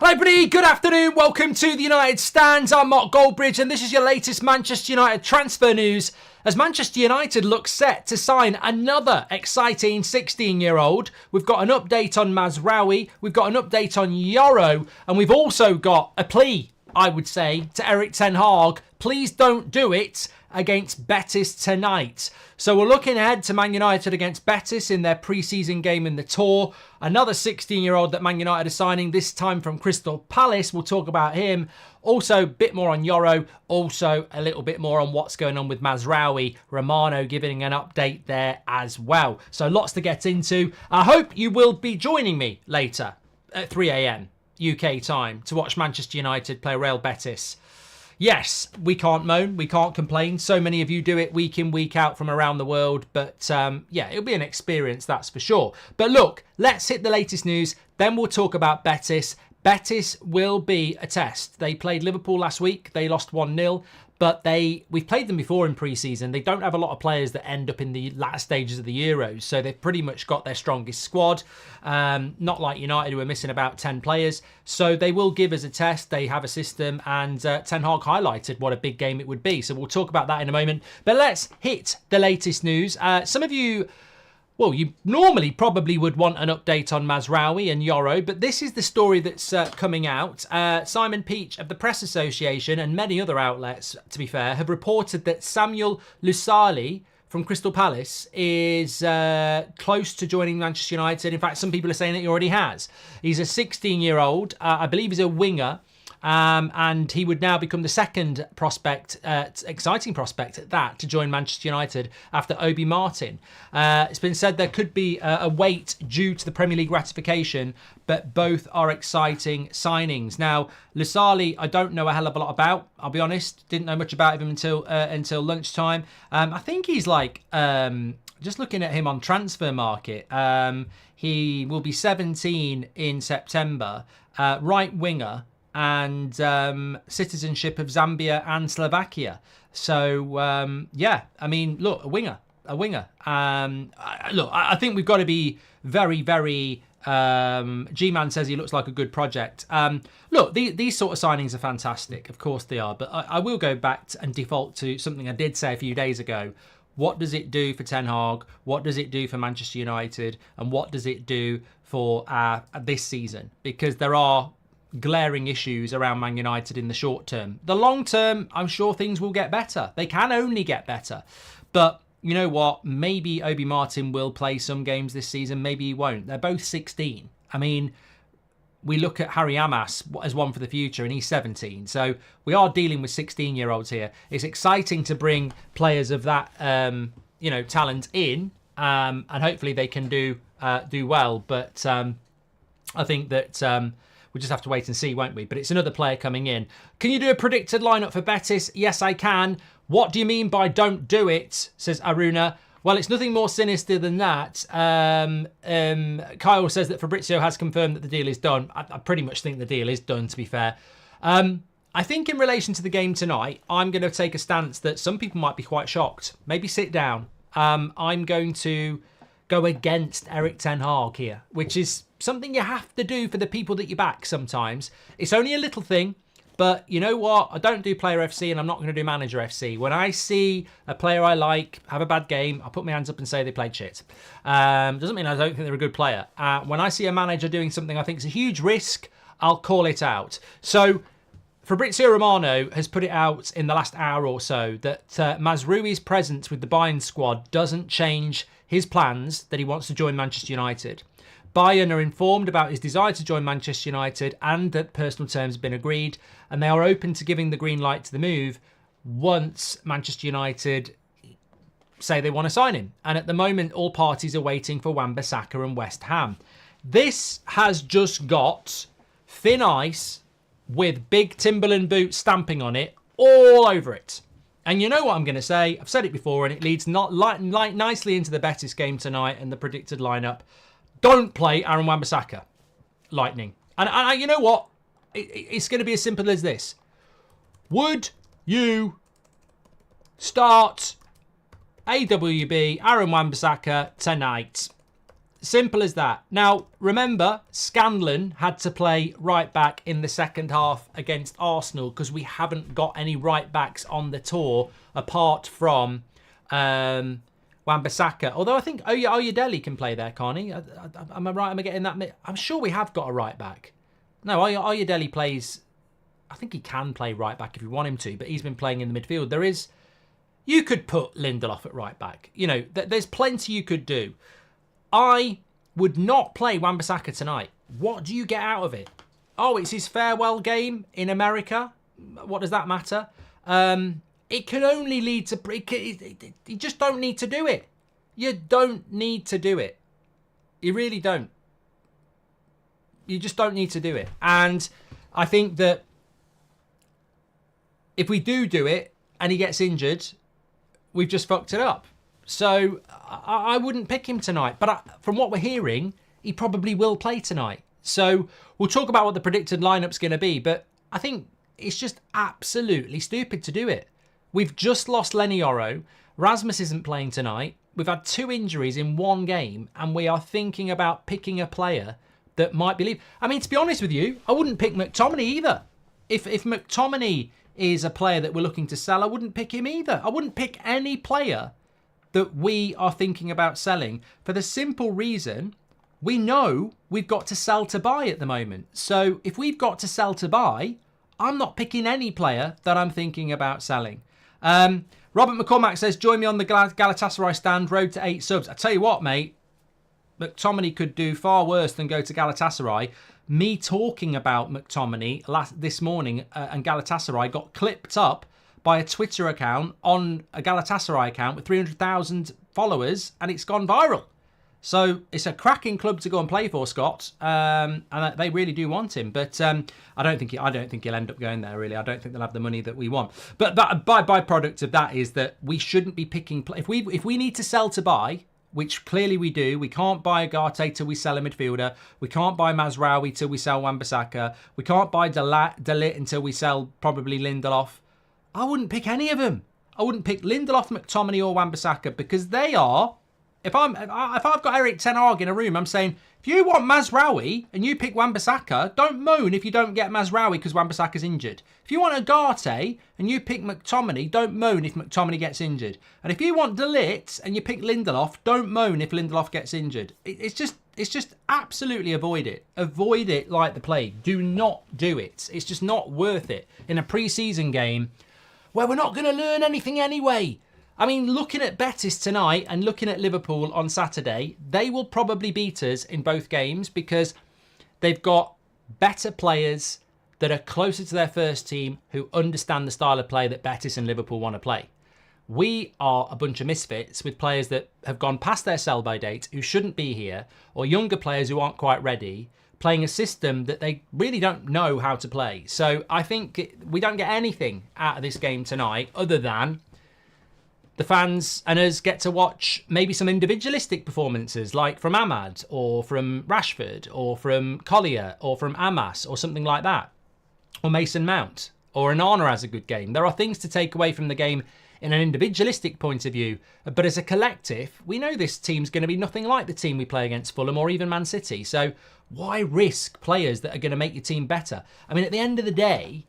Hi everybody, good afternoon, welcome to the United Stands. I'm Mark Goldbridge and this is your latest Manchester United transfer news as Manchester United look set to sign another exciting 16-year-old. We've got an update on Mazraoui, we've got an update on Yoro, and we've also got a plea, I would say, to Erik ten Hag. Please don't do it against Betis tonight. So we're looking ahead to Man United against Betis in their pre-season game in the Tour. Another 16-year-old that Man United are signing, this time from Crystal Palace. We'll talk about him. Also, a bit more on Yoro. Also, a little bit more on what's going on with Mazraoui. Romano giving an update there as well. So lots to get into. I hope you will be joining me later at 3 a.m. UK time to watch Manchester United play Real Betis. Yes, we can't moan, we can't complain. So many of you do it week in, week out from around the world. But yeah, it'll be an experience, that's for sure. But look, let's hit the latest news. Then we'll talk about Betis. Betis will be a test. They played Liverpool last week. They lost 1-0. But we've played them before in pre-season. They don't have a lot of players that end up in the latter stages of the Euros. So they've pretty much got their strongest squad. Not like United, who are missing about 10 players. So they will give us a test. They have a system. And Ten Hag highlighted what a big game it would be. So we'll talk about that in a moment. But let's hit the latest news. Some of you... Well, you normally probably would want an update on Mazraoui and Yoro, but this is the story that's coming out. Simon Peach of the Press Association and many other outlets, to be fair, have reported that Samuel Lusali from Crystal Palace is close to joining Manchester United. In fact, some people are saying that he already has. He's a 16-year-old. I believe he's a winger. And he would now become the second prospect, exciting prospect at that, to join Manchester United after Obi Martin. It's been said there could be a wait due to the Premier League ratification, but both are exciting signings. Now, Lusali, I don't know a hell of a lot about, I'll be honest. Didn't know much about him until lunchtime. I think he's like... just looking at him on Transfer Market, he will be 17 in September, right winger, and citizenship of Zambia and Slovakia. So, yeah, I mean, look, a winger. Look, I think we've got to be very, very... G-Man says he looks like a good project. Look, these sort of signings are fantastic. Of course they are. But I will go back and default to something I did say a few days ago. What does it do for Ten Hag? What does it do for Manchester United? And what does it do for this season? Because there are glaring issues around Man United in the short term. The long term, I'm sure things will get better. They can only get better. But you know what? Maybe Obi Martin will play some games this season. Maybe he won't. They're both 16. I mean, we look at Harry Amas as one for the future and he's 17. So we are dealing with 16-year-olds here. It's exciting to bring players of that, talent in, and hopefully they can do well. But I think that... we'll just have to wait and see, won't we? But it's another player coming in. Can you do a predicted lineup for Betis? Yes, I can. What do you mean by don't do it? Says Aruna. Well, it's nothing more sinister than that. Kyle says that Fabrizio has confirmed that the deal is done. I pretty much think the deal is done, to be fair. I think in relation to the game tonight, I'm going to take a stance that some people might be quite shocked. Maybe sit down. I'm going to go against Erik ten Hag here, which is something you have to do for the people that you back sometimes. It's only a little thing, but you know what? I don't do player FC and I'm not going to do manager FC. When I see a player I like have a bad game, I put my hands up and say they played shit. Doesn't mean I don't think they're a good player. When I see a manager doing something I think is a huge risk, I'll call it out. So Fabrizio Romano has put it out in the last hour or so that Mazraoui's presence with the Bayern squad doesn't change his plans that he wants to join Manchester United. Bayern are informed about his desire to join Manchester United and that personal terms have been agreed, and they are open to giving the green light to the move once Manchester United say they want to sign him. And at the moment, all parties are waiting for Wan-Bissaka and West Ham. This has just got thin ice with big Timberland boots stamping on it all over it. And you know what I'm going to say? I've said it before, and it leads nicely into the Betis game tonight and the predicted lineup. Don't play Aaron Wan-Bissaka. Lightning. And you know what? It's going to be as simple as this. Would you start AWB Aaron Wan-Bissaka tonight? Simple as that. Now, remember, Scanlon had to play right back in the second half against Arsenal because we haven't got any right backs on the tour apart from Wan-Bissaka. Although I think Oyedele can play there, can't he? Am I right? Am I getting that? I'm sure we have got a right back. No, Oyedele plays... I think he can play right back if you want him to, but he's been playing in the midfield. You could put Lindelof at right back. You know, there's plenty you could do. I would not play Wan-Bissaka tonight. What do you get out of it? Oh, it's his farewell game in America. What does that matter? It can only lead to... You just don't need to do it. You don't need to do it. You really don't. You just don't need to do it. And I think that if we do it and he gets injured, we've just fucked it up. So I wouldn't pick him tonight. But from what we're hearing, he probably will play tonight. So we'll talk about what the predicted lineup's going to be. But I think it's just absolutely stupid to do it. We've just lost Leny Yoro. Rasmus isn't playing tonight. We've had 2 injuries in 1 game. And we are thinking about picking a player that might be leaving. I mean, to be honest with you, I wouldn't pick McTominay either. If McTominay is a player that we're looking to sell, I wouldn't pick him either. I wouldn't pick any player that we are thinking about selling for the simple reason we know we've got to sell to buy at the moment. So if we've got to sell to buy, I'm not picking any player that I'm thinking about selling. Robert McCormack says, join me on the Galatasaray stand, road to 8 subs. I tell you what, mate, McTominay could do far worse than go to Galatasaray. Me talking about McTominay this morning and Galatasaray got clipped up by a Twitter account on a Galatasaray account with 300,000 followers, and it's gone viral. So it's a cracking club to go and play for, Scott, and they really do want him. But I don't think he'll end up going there. Really, I don't think they'll have the money that we want. But byproduct of that is that we shouldn't be picking. If we need to sell to buy, which clearly we do, we can't buy Agate till we sell a midfielder. We can't buy Mazraoui till we sell Wan-Bissaka. We can't buy De Ligt until we sell probably Lindelof. I wouldn't pick any of them. I wouldn't pick Lindelof, McTominay or Wan-Bissaka because they are... If I've got Erik ten Hag in a room, I'm saying, if you want Mazraoui and you pick Wan-Bissaka, don't moan if you don't get Mazraoui because Wan-Bissaka's injured. If you want Agate and you pick McTominay, don't moan if McTominay gets injured. And if you want De Ligt and you pick Lindelof, don't moan if Lindelof gets injured. It's just absolutely avoid it. Avoid it like the plague. Do not do it. It's just not worth it in a pre-season game where we're not going to learn anything anyway. I mean, looking at Betis tonight and looking at Liverpool on Saturday, they will probably beat us in both games because they've got better players that are closer to their first team who understand the style of play that Betis and Liverpool want to play. We are a bunch of misfits with players that have gone past their sell-by date, who shouldn't be here, or younger players who aren't quite ready, playing a system that they really don't know how to play. So I think we don't get anything out of this game tonight other than the fans and us get to watch maybe some individualistic performances like from Ahmad or from Rashford or from Collier or from Amas or something like that. Or Mason Mount or Onana has a good game. There are things to take away from the game in an individualistic point of view. But as a collective, we know this team's going to be nothing like the team we play against Fulham or even Man City. So why risk players that are going to make your team better? I mean, at the end of the day,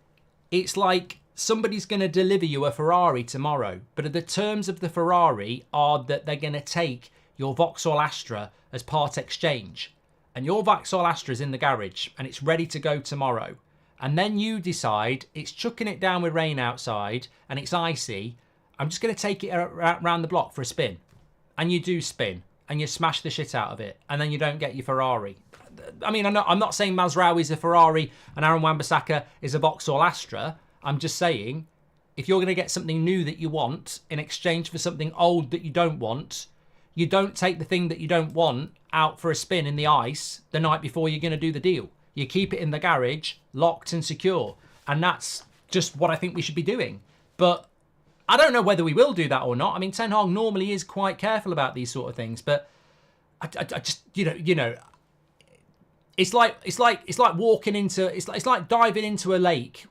it's like somebody's going to deliver you a Ferrari tomorrow. But the terms of the Ferrari are that they're going to take your Vauxhall Astra as part exchange. And your Vauxhall Astra is in the garage and it's ready to go tomorrow. And then you decide it's chucking it down with rain outside and it's icy. I'm just going to take it around the block for a spin. And you do spin and you smash the shit out of it. And then you don't get your Ferrari. I mean, I'm not saying Mazraoui is a Ferrari and Aaron Wan-Bissaka is a Vauxhall Astra. I'm just saying, if you're going to get something new that you want in exchange for something old that you don't want, you don't take the thing that you don't want out for a spin in the ice the night before you're going to do the deal. You keep it in the garage, locked and secure. And that's just what I think we should be doing. But I don't know whether we will do that or not. I mean, Ten Hag normally is quite careful about these sort of things. But I just, you know, it's like walking into, it's like diving into a lake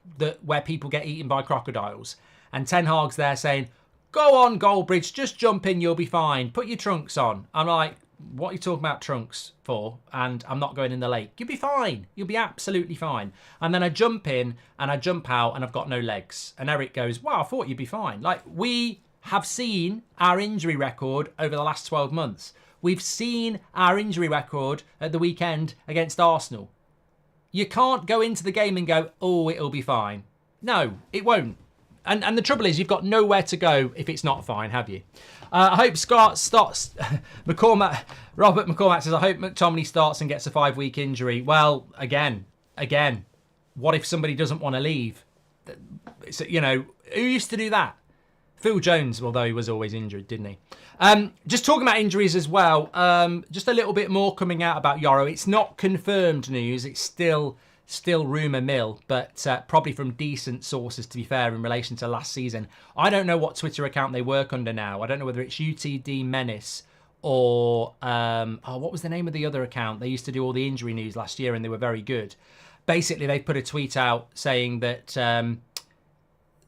where people get eaten by crocodiles. And Ten Hag's there saying, go on, Goldbridge, just jump in, you'll be fine. Put your trunks on. I'm like, what are you talking about trunks for? And I'm not going in the lake. You'll be fine. You'll be absolutely fine. And then I jump in and I jump out and I've got no legs. And Eric goes, wow, I thought you'd be fine. Like, we have seen our injury record over the last 12 months. We've seen our injury record at the weekend against Arsenal. You can't go into the game and go, oh, it'll be fine. No, it won't. And the trouble is, you've got nowhere to go if it's not fine, have you? I hope Scott starts. Robert McCormack says, I hope McTominay starts and gets a 5-week injury. Well, again, what if somebody doesn't want to leave? So, who used to do that? Phil Jones, although he was always injured, didn't he? Just talking about injuries as well, just a little bit more coming out about Yoro. It's not confirmed news. It's still rumour mill, but probably from decent sources, to be fair, in relation to last season. I don't know what Twitter account they work under now. I don't know whether it's UTD Menace or, what was the name of the other account? They used to do all the injury news last year and they were very good. Basically, they put a tweet out saying that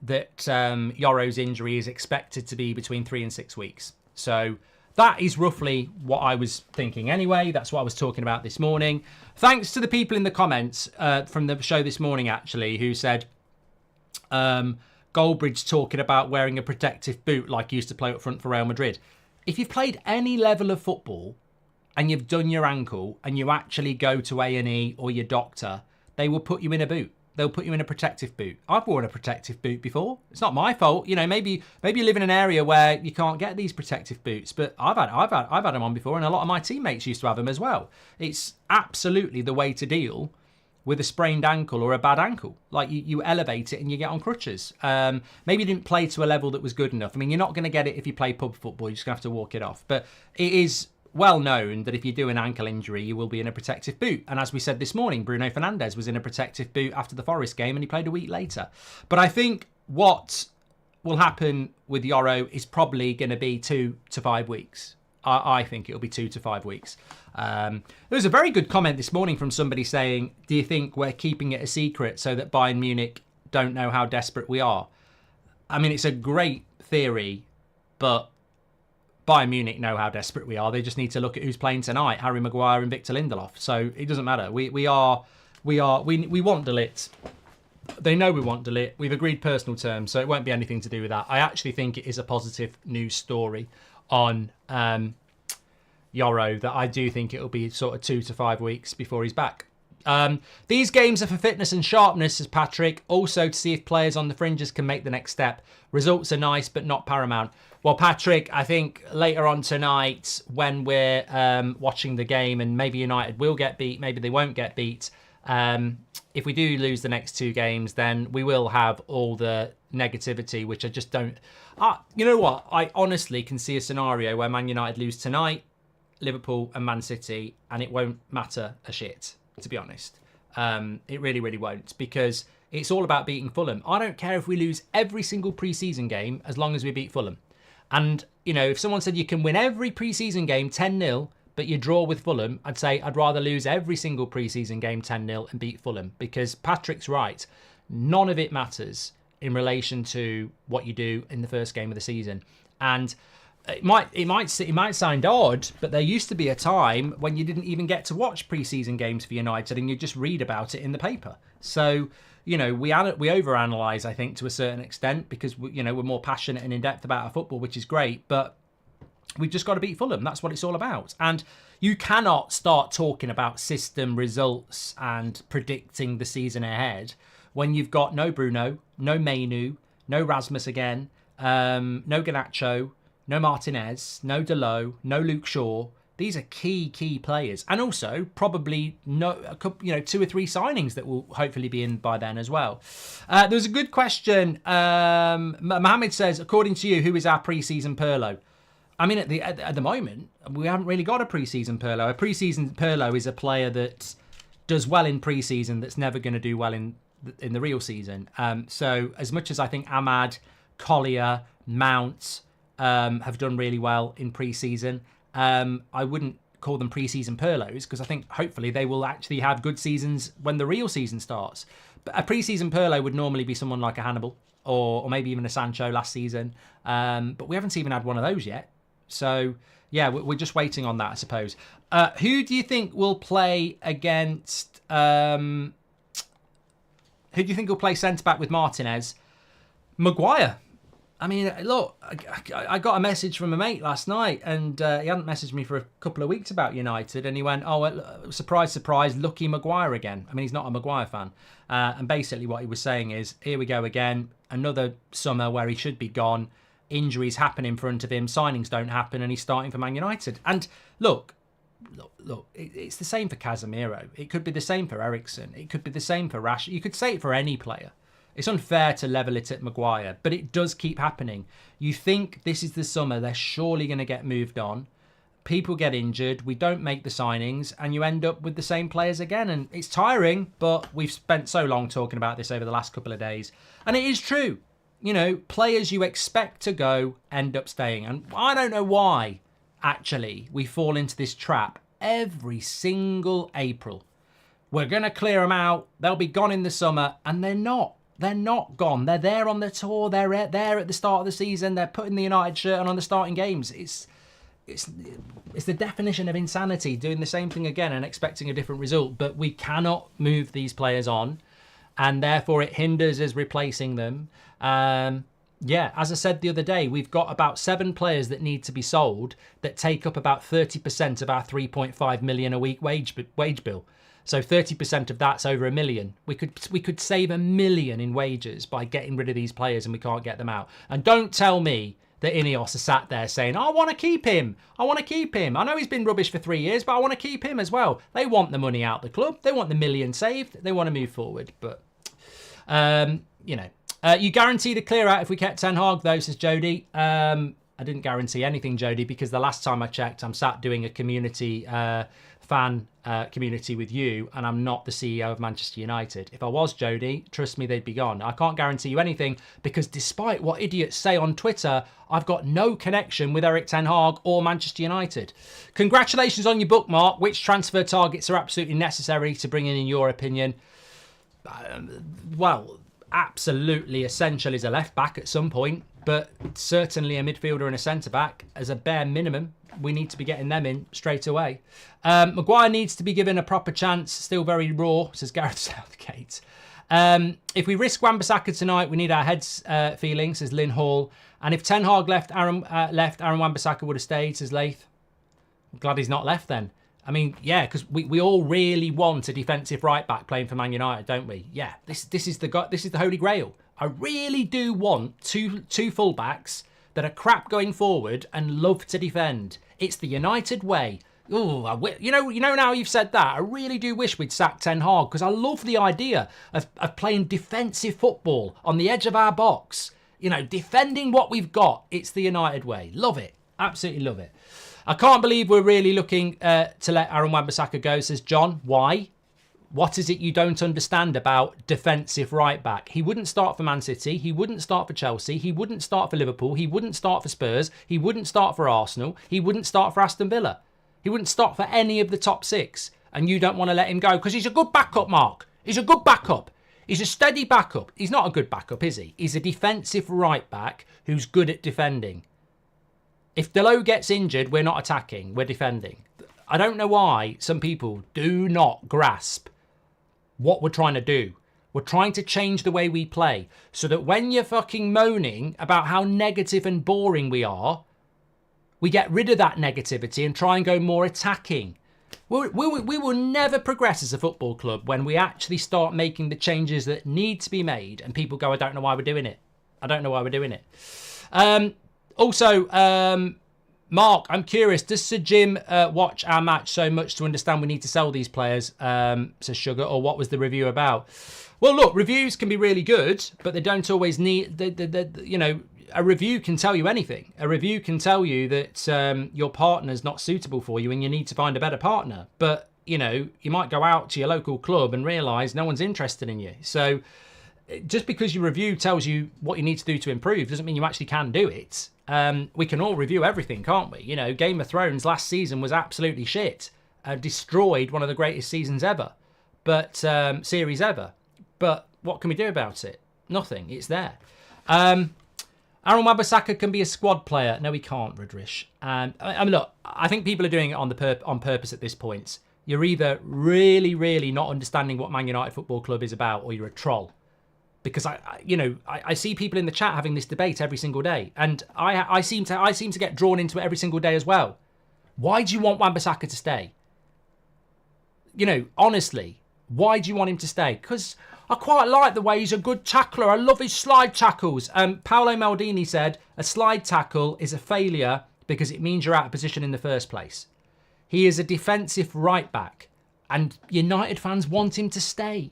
Yoro's injury is expected to be between 3 and 6 weeks. So that is roughly what I was thinking anyway. That's what I was talking about this morning. Thanks to the people in the comments from the show this morning, actually, who said Goldbridge talking about wearing a protective boot like he used to play up front for Real Madrid. If you've played any level of football and you've done your ankle and you actually go to A&E or your doctor, they will put you in a boot. They'll put you in a protective boot. I've worn a protective boot before. It's not my fault. Maybe you live in an area where you can't get these protective boots, but I've had them on before, and a lot of my teammates used to have them as well. It's absolutely the way to deal with a sprained ankle or a bad ankle. Like, you elevate it and you get on crutches. Maybe you didn't play to a level that was good enough. I mean, you're not going to get it if you play pub football. You're just going to have to walk it off. But it is well known that if you do an ankle injury, you will be in a protective boot. And as we said this morning, Bruno Fernandes was in a protective boot after the Forest game and he played a week later. But I think what will happen with Yoro is probably going to be 2 to 5 weeks. I think it'll be 2 to 5 weeks. There was a very good comment this morning from somebody saying, do you think we're keeping it a secret so that Bayern Munich don't know how desperate we are? I mean, it's a great theory, but Bayern Munich know how desperate we are. They just need to look at who's playing tonight, Harry Maguire and Victor Lindelof. So it doesn't matter. We want De Ligt. They know we want De Ligt. We've agreed personal terms, so it won't be anything to do with that. I actually think it is a positive news story on Yoro, that I do think it'll be sort of 2 to 5 weeks before he's back. These games are for fitness and sharpness, says Patrick. Also to see if players on the fringes can make the next step. Results are nice, but not paramount. Well, Patrick, I think later on tonight when we're watching the game, and maybe United will get beat, maybe they won't get beat. If we do lose the next 2 games, then we will have all the negativity, which I just don't... you know what? I honestly can see a scenario where Man United lose tonight, Liverpool and Man City, and it won't matter a shit, to be honest. It really, really won't, because it's all about beating Fulham. I don't care if we lose every single pre-season game as long as we beat Fulham. And, if someone said you can win every pre-season game 10-0, but you draw with Fulham, I'd say I'd rather lose every single pre-season game 10-0 and beat Fulham, because Patrick's right. None of it matters in relation to what you do in the first game of the season. And it might sound odd, but there used to be a time when you didn't even get to watch pre-season games for United and you just read about it in the paper. So, we overanalyze, I think, to a certain extent, because we're more passionate and in depth about our football, which is great. But we've just got to beat Fulham. That's what it's all about. And you cannot start talking about system results and predicting the season ahead when you've got no Bruno, no Mainu, no Rasmus again, no Garnacho, no Martinez, no Delot, no Luke Shaw. These are key players. And also probably 2 or 3 signings that will hopefully be in by then as well. There was a good question. Mohammed says, according to you, who is our pre-season Pirlo? I mean, at the moment, we haven't really got a pre-season Pirlo. A pre-season Pirlo is a player that does well in pre-season that's never going to do well in the real season. So as much as I think Ahmad, Collier, Mount have done really well in pre-season, I wouldn't call them pre-season Pirlos, because I think hopefully they will actually have good seasons when the real season starts. But a pre-season Pirlo would normally be someone like a Hannibal or maybe even a Sancho last season. But we haven't even had one of those yet. So, yeah, we're just waiting on that, I suppose. Who do you think will play against... who do you think will play centre-back with Martinez? Maguire. I mean, look, I got a message from a mate last night, and he hadn't messaged me for a couple of weeks about United, and he went, oh, surprise, surprise, lucky Maguire again. I mean, he's not a Maguire fan. And basically what he was saying is, here we go again, another summer where he should be gone, injuries happen in front of him, signings don't happen, and he's starting for Man United. And look, it's the same for Casemiro. It could be the same for Eriksen. It could be the same for Rash. You could say it for any player. It's unfair to level it at Maguire, but it does keep happening. You think this is the summer, they're surely going to get moved on. People get injured, we don't make the signings, and you end up with the same players again. And it's tiring, but we've spent so long talking about this over the last couple of days. And it is true. You know, players you expect to go end up staying. And I don't know why, actually, we fall into this trap every single April. We're going to clear them out. They'll be gone in the summer, and they're not. They're not gone. They're there on the tour. They're there at the start of the season. They're putting the United shirt on the starting games. It's the definition of insanity, doing the same thing again and expecting a different result. But we cannot move these players on, and therefore it hinders us replacing them. Yeah, as I said the other day, we've got about 7 players that need to be sold that take up about 30% of our 3.5 million a week wage bill. So 30% of that's over $1 million. We could save $1 million in wages by getting rid of these players, and we can't get them out. And don't tell me that Ineos are sat there saying, I want to keep him. I want to keep him. I know he's been rubbish for 3 years, but I want to keep him as well. They want the money out of the club. They want the $1 million saved. They want to move forward. But, you know, you guarantee the clear out if we kept Ten Hag, though, says Jody. I didn't guarantee anything, Jody, because the last time I checked, I'm sat doing a community fan community with you, and I'm not the CEO of Manchester United. If I was, Jody, trust me, they'd be gone. I can't guarantee you anything because despite what idiots say on Twitter, I've got no connection with Erik Ten Hag or Manchester United. Congratulations on your bookmark. Which transfer targets are absolutely necessary to bring in your opinion? Well, absolutely essential is a left back at some point, but certainly a midfielder and a centre back as a bare minimum. We need to be getting them in straight away. Maguire needs to be given a proper chance. Still very raw, says Gareth Southgate. If we risk Wan-Bissaka tonight, we need our heads feeling, says Lynn Hall. And if Ten Hag left, Aaron Wan-Bissaka would have stayed, says Lath. I'm glad he's not left then. I mean, yeah, because we all really want a defensive right back playing for Man United, don't we? Yeah, this is the holy grail. I really do want two full backs that are crap going forward and love to defend. It's the United way. Oh, you know. Now you've said that, I really do wish we'd sack Ten Hag because I love the idea of playing defensive football on the edge of our box. You know, defending what we've got. It's the United way. Love it. Absolutely love it. I can't believe we're really looking to let Aaron Wan-Bissaka go, says John. Why? What is it you don't understand about defensive right back? He wouldn't start for Man City. He wouldn't start for Chelsea. He wouldn't start for Liverpool. He wouldn't start for Spurs. He wouldn't start for Arsenal. He wouldn't start for Aston Villa. He wouldn't start for any of the top 6. And you don't want to let him go because he's a good backup, Mark. He's a good backup. He's a steady backup. He's not a good backup, is he? He's a defensive right back who's good at defending. If Dalot gets injured, we're not attacking. We're defending. I don't know why some people do not grasp what we're trying to do. We're trying to change the way we play so that when you're fucking moaning about how negative and boring we are, we get rid of that negativity and try and go more attacking. We will never progress as a football club when we actually start making the changes that need to be made and people go, I don't know why we're doing it. I don't know why we're doing it. Also, Mark, I'm curious, does Sir Jim watch our match so much to understand we need to sell these players, says Sugar, or what was the review about? Well, look, reviews can be really good, but they don't always need, you know, a review can tell you anything. A review can tell you that your partner's not suitable for you and you need to find a better partner. But, you know, you might go out to your local club and realise no one's interested in you. So just because your review tells you what you need to do to improve doesn't mean you actually can do it. We can all review everything, can't we? You know, Game of Thrones last season was absolutely shit. Destroyed one of the greatest seasons ever. But series ever. But what can we do about it? Nothing. It's there. Aaron Wan-Bissaka can be a squad player. No, he can't, Rudrish. Look, I think people are doing it on purpose at this point. You're either really, really not understanding what Man United Football Club is about, or you're a troll. Because I see people in the chat having this debate every single day, and I seem to get drawn into it every single day as well. Why do you want Wan-Bissaka to stay? Honestly, why do you want him to stay? Because I quite like the way he's a good tackler. I love his slide tackles. Paolo Maldini said a slide tackle is a failure because it means you're out of position in the first place. He is a defensive right back, and United fans want him to stay.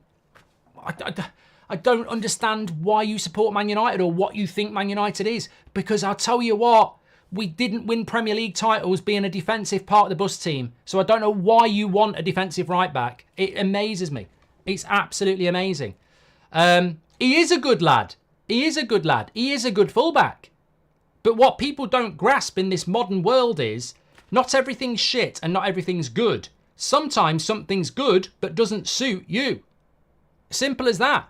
I don't understand why you support Man United or what you think Man United is, because I'll tell you what, we didn't win Premier League titles being a defensive part of the bus team. So I don't know why you want a defensive right back. It amazes me. It's absolutely amazing. He is a good lad. He is a good lad. He is a good fullback. But what people don't grasp in this modern world is not everything's shit and not everything's good. Sometimes something's good but doesn't suit you. Simple as that.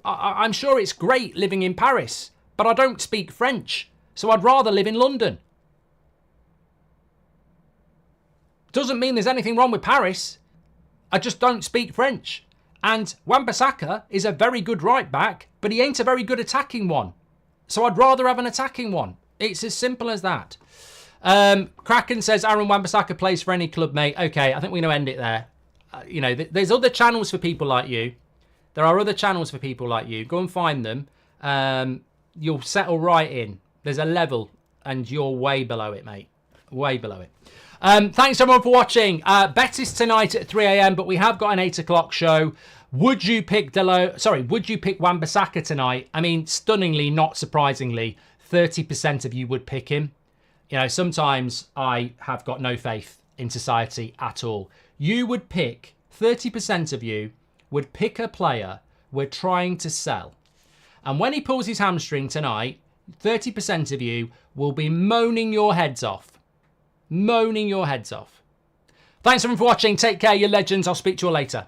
I'm sure it's great living in Paris, but I don't speak French, so I'd rather live in London. Doesn't mean there's anything wrong with Paris. I just don't speak French. And Wan-Bissaka is a very good right back, but he ain't a very good attacking one. So I'd rather have an attacking one. It's as simple as that. Kraken says Aaron Wan-Bissaka plays for any club, mate. Okay, I think we're going to end it there. There's other channels for people like you. There are other channels for people like you. Go and find them. You'll settle right in. There's a level, and you're way below it, mate. Way below it. Thanks, everyone, for watching. Betis tonight at 3 a.m., but we have got an 8 o'clock show. Would you pick would you pick Wan-Bissaka tonight? I mean, stunningly, not surprisingly, 30% of you would pick him. Sometimes I have got no faith in society at all. You would pick, 30% of you would pick a player we're trying to sell. And when he pulls his hamstring tonight, 30% of you will be moaning your heads off. Moaning your heads off. Thanks everyone for watching. Take care, you legends. I'll speak to you all later.